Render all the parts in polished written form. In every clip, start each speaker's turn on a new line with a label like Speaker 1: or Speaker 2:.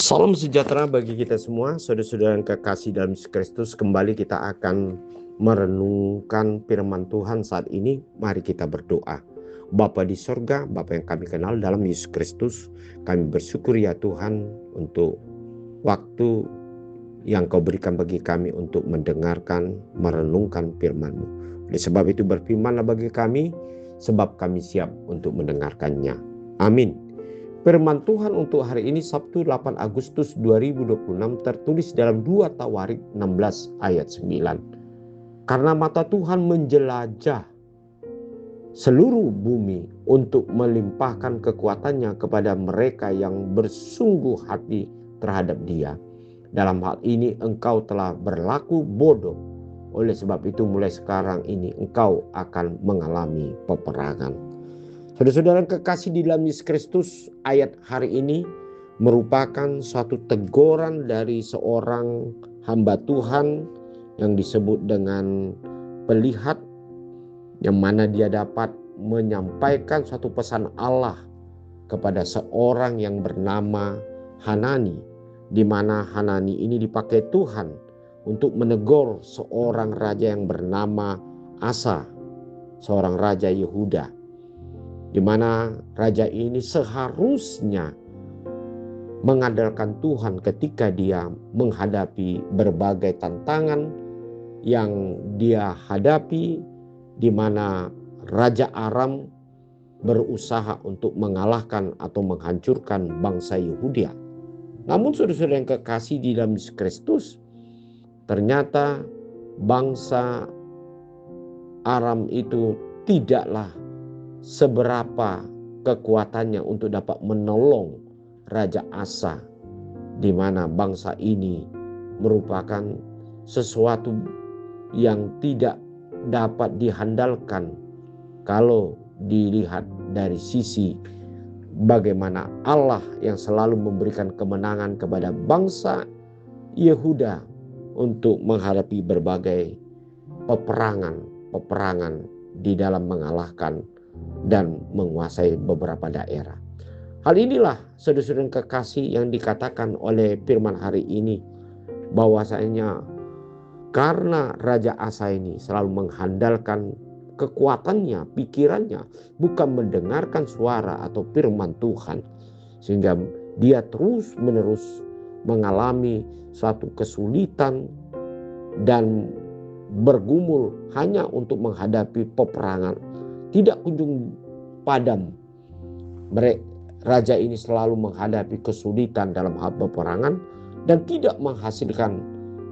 Speaker 1: Salam sejahtera bagi kita semua, saudara-saudara yang kekasih dalam Yesus Kristus. Kembali kita akan merenungkan firman Tuhan saat ini. Mari kita berdoa. Bapa di sorga, Bapa yang kami kenal dalam Yesus Kristus, kami bersyukur ya Tuhan untuk waktu yang Kau berikan bagi kami untuk mendengarkan, merenungkan firman-Mu. Oleh sebab itu berfirmanlah bagi kami, sebab kami siap untuk mendengarkannya. Amin. Firman Tuhan untuk hari ini Sabtu 8 Agustus 2026 tertulis dalam 2 Tawarik 16 ayat 9. Karena mata Tuhan menjelajah seluruh bumi untuk melimpahkan kekuatannya kepada mereka yang bersungguh hati terhadap Dia. Dalam hal ini engkau telah berlaku bodoh. Oleh sebab itu mulai sekarang ini engkau akan mengalami peperangan. Saudara-saudara yang kekasih di dalam Yesus Kristus, ayat hari ini merupakan suatu teguran dari seorang hamba Tuhan yang disebut dengan pelihat, yang mana dia dapat menyampaikan suatu pesan Allah kepada seorang yang bernama Hanani, di mana Hanani ini dipakai Tuhan untuk menegur seorang raja yang bernama Asa, seorang raja Yehuda, di mana raja ini seharusnya mengandalkan Tuhan ketika dia menghadapi berbagai tantangan yang dia hadapi, di mana Raja Aram berusaha untuk mengalahkan atau menghancurkan bangsa Yehuda. Namun saudara-saudara yang kekasih di dalam Yesus Kristus, ternyata bangsa Aram itu tidaklah seberapa kekuatannya untuk dapat menolong Raja Asa, di mana bangsa ini merupakan sesuatu yang tidak dapat dihandalkan kalau dilihat dari sisi bagaimana Allah yang selalu memberikan kemenangan kepada bangsa Yehuda untuk menghadapi berbagai peperangan di dalam mengalahkan dan menguasai beberapa daerah. Hal inilah saudara-saudara yang kekasih yang dikatakan oleh firman hari ini, bahwasanya karena Raja Asa ini selalu mengandalkan kekuatannya, pikirannya, bukan mendengarkan suara atau firman Tuhan, sehingga dia terus-menerus mengalami suatu kesulitan dan bergumul hanya untuk menghadapi peperangan. Tidak kunjung padam. Raja ini selalu menghadapi kesulitan dalam hal peperangan dan tidak menghasilkan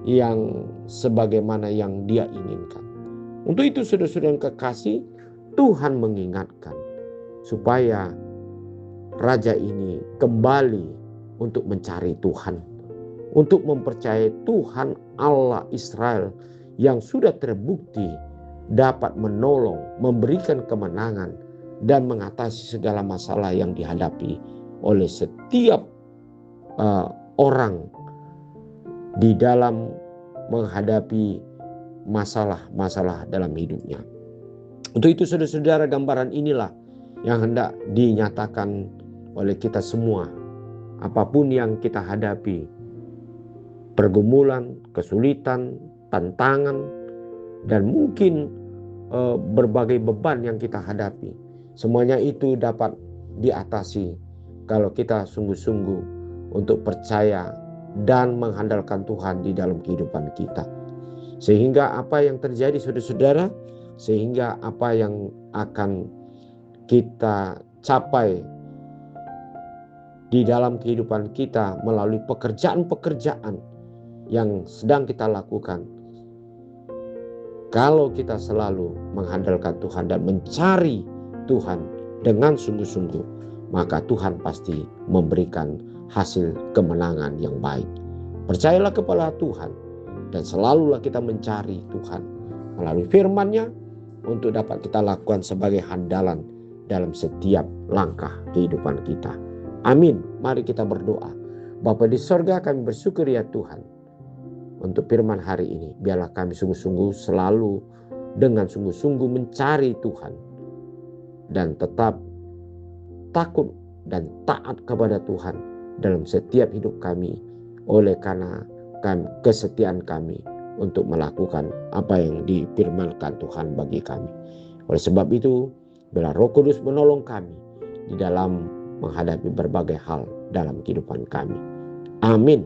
Speaker 1: yang sebagaimana yang dia inginkan. Untuk itu saudara-saudara yang kekasih, Tuhan mengingatkan supaya raja ini kembali untuk mencari Tuhan, untuk mempercayai Tuhan Allah Israel yang sudah terbukti dapat menolong, memberikan kemenangan, dan mengatasi segala masalah yang dihadapi oleh setiap orang di dalam menghadapi masalah-masalah dalam hidupnya. Untuk itu saudara-saudara, gambaran inilah yang hendak dinyatakan oleh kita semua. Apapun yang kita hadapi, pergumulan, kesulitan, tantangan, dan mungkin berbagai beban yang kita hadapi, semuanya itu dapat diatasi kalau kita sungguh-sungguh untuk percaya dan mengandalkan Tuhan di dalam kehidupan kita. Sehingga apa yang terjadi saudara-saudara, sehingga apa yang akan kita capai di dalam kehidupan kita melalui pekerjaan-pekerjaan yang sedang kita lakukan, kalau kita selalu mengandalkan Tuhan dan mencari Tuhan dengan sungguh-sungguh, maka Tuhan pasti memberikan hasil kemenangan yang baik. Percayalah kepada Tuhan dan selalulah kita mencari Tuhan melalui firman-Nya untuk dapat kita lakukan sebagai handalan dalam setiap langkah kehidupan kita. Amin. Mari kita berdoa. Bapa di sorga, kami bersyukur ya Tuhan untuk firman hari ini. Biarlah kami sungguh-sungguh selalu dengan sungguh-sungguh mencari Tuhan dan tetap takut dan taat kepada Tuhan dalam setiap hidup kami oleh karena kesetiaan kami untuk melakukan apa yang difirmankan Tuhan bagi kami. Oleh sebab itu, biarlah Roh Kudus menolong kami di dalam menghadapi berbagai hal dalam kehidupan kami. Amin.